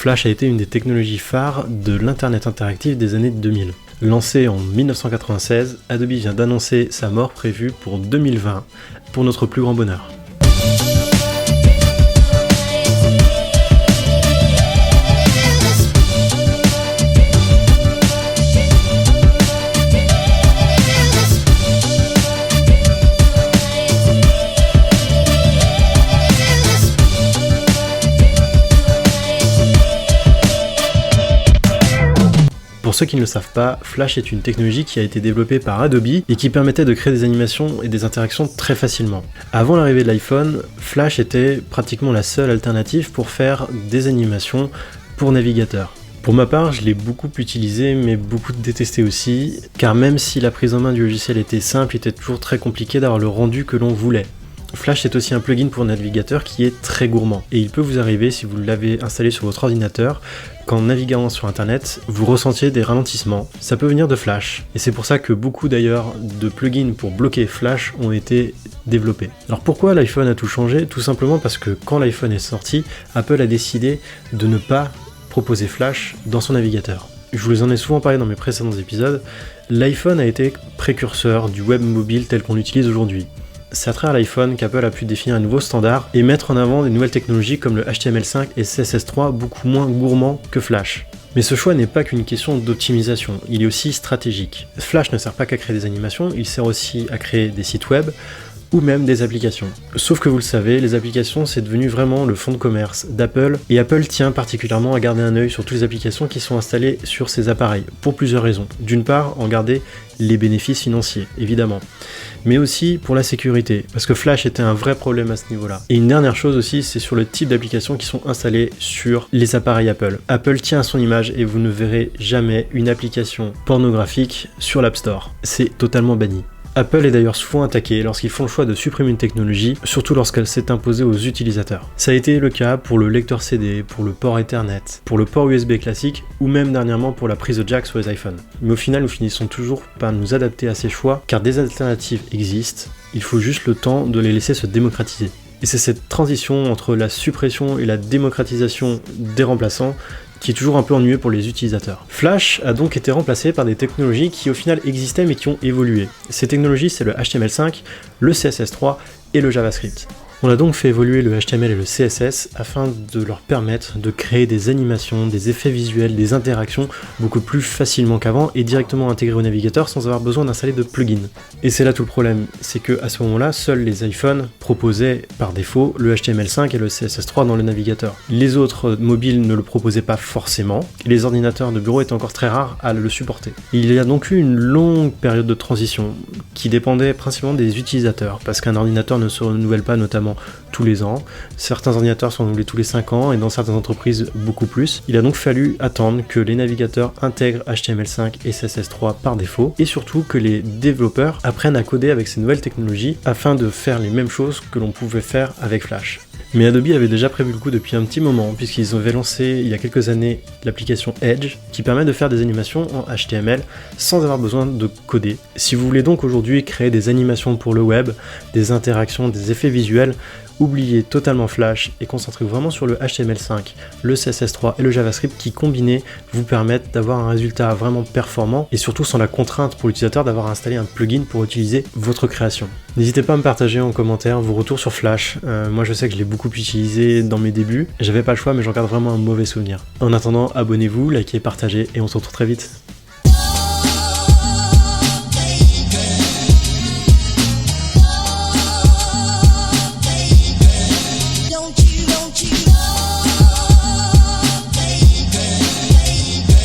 Flash a été une des technologies phares de l'Internet interactif des années 2000. Lancé en 1996, Adobe vient d'annoncer sa mort prévue pour 2020, pour notre plus grand bonheur. Pour ceux qui ne le savent pas, Flash est une technologie qui a été développée par Adobe et qui permettait de créer des animations et des interactions très facilement. Avant l'arrivée de l'iPhone, Flash était pratiquement la seule alternative pour faire des animations pour navigateur. Pour ma part, je l'ai beaucoup utilisé, mais beaucoup détesté aussi, car même si la prise en main du logiciel était simple, il était toujours très compliqué d'avoir le rendu que l'on voulait. Flash est aussi un plugin pour navigateur qui est très gourmand, et il peut vous arriver, si vous l'avez installé sur votre ordinateur, qu'en naviguant sur internet, vous ressentiez des ralentissements. Ça peut venir de Flash, et c'est pour ça que beaucoup d'ailleurs de plugins pour bloquer Flash ont été développés. Alors pourquoi l'iPhone a tout changé? Tout simplement parce que quand l'iPhone est sorti, Apple a décidé de ne pas proposer Flash dans son navigateur. Je vous en ai souvent parlé dans mes précédents épisodes, l'iPhone a été précurseur du web mobile tel qu'on l'utilise aujourd'hui. C'est à travers l'iPhone qu'Apple a pu définir un nouveau standard et mettre en avant des nouvelles technologies comme le HTML5 et CSS3 beaucoup moins gourmands que Flash. Mais ce choix n'est pas qu'une question d'optimisation, il est aussi stratégique. Flash ne sert pas qu'à créer des animations, il sert aussi à créer des sites web ou même des applications. Sauf que vous le savez, les applications c'est devenu vraiment le fonds de commerce d'Apple et Apple tient particulièrement à garder un œil sur toutes les applications qui sont installées sur ces appareils, pour plusieurs raisons. D'une part, en garder les bénéfices financiers, évidemment, mais aussi pour la sécurité, parce que Flash était un vrai problème à ce niveau-là. Et une dernière chose aussi, c'est sur le type d'applications qui sont installées sur les appareils Apple. Apple tient à son image et vous ne verrez jamais une application pornographique sur l'App Store. C'est totalement banni. Apple est d'ailleurs souvent attaqué lorsqu'ils font le choix de supprimer une technologie, surtout lorsqu'elle s'est imposée aux utilisateurs. Ça a été le cas pour le lecteur CD, pour le port Ethernet, pour le port USB classique, ou même dernièrement pour la prise jack sur les iPhones. Mais au final, nous finissons toujours par nous adapter à ces choix, car des alternatives existent, il faut juste le temps de les laisser se démocratiser. Et c'est cette transition entre la suppression et la démocratisation des remplaçants qui est toujours un peu ennuyeux pour les utilisateurs. Flash a donc été remplacé par des technologies qui au final existaient mais qui ont évolué. Ces technologies, c'est le HTML5, le CSS3 et le JavaScript. On a donc fait évoluer le HTML et le CSS afin de leur permettre de créer des animations, des effets visuels, des interactions beaucoup plus facilement qu'avant et directement intégrés au navigateur sans avoir besoin d'installer de plugins. Et c'est là tout le problème, c'est que à ce moment-là, seuls les iPhones proposaient par défaut le HTML5 et le CSS3 dans le navigateur. Les autres mobiles ne le proposaient pas forcément, et les ordinateurs de bureau étaient encore très rares à le supporter. Il y a donc eu une longue période de transition qui dépendait principalement des utilisateurs, parce qu'un ordinateur ne se renouvelle pas notamment tous les ans, certains ordinateurs sont renouvelés tous les 5 ans et dans certaines entreprises beaucoup plus. Il a donc fallu attendre que les navigateurs intègrent HTML5 et CSS3 par défaut et surtout que les développeurs apprennent à coder avec ces nouvelles technologies afin de faire les mêmes choses que l'on pouvait faire avec Flash. Mais Adobe avait déjà prévu le coup depuis un petit moment, puisqu'ils avaient lancé il y a quelques années l'application Edge, qui permet de faire des animations en HTML sans avoir besoin de coder. Si vous voulez donc aujourd'hui créer des animations pour le web, des interactions, des effets visuels, oubliez totalement Flash et concentrez-vous vraiment sur le HTML5, le CSS3 et le JavaScript qui combinés vous permettent d'avoir un résultat vraiment performant et surtout sans la contrainte pour l'utilisateur d'avoir installé un plugin pour utiliser votre création. N'hésitez pas à me partager en commentaire vos retours sur Flash. Moi je sais que je l'ai beaucoup utilisé dans mes débuts, j'avais pas le choix mais j'en garde vraiment un mauvais souvenir. En attendant, abonnez-vous, likez, partagez et on se retrouve très vite.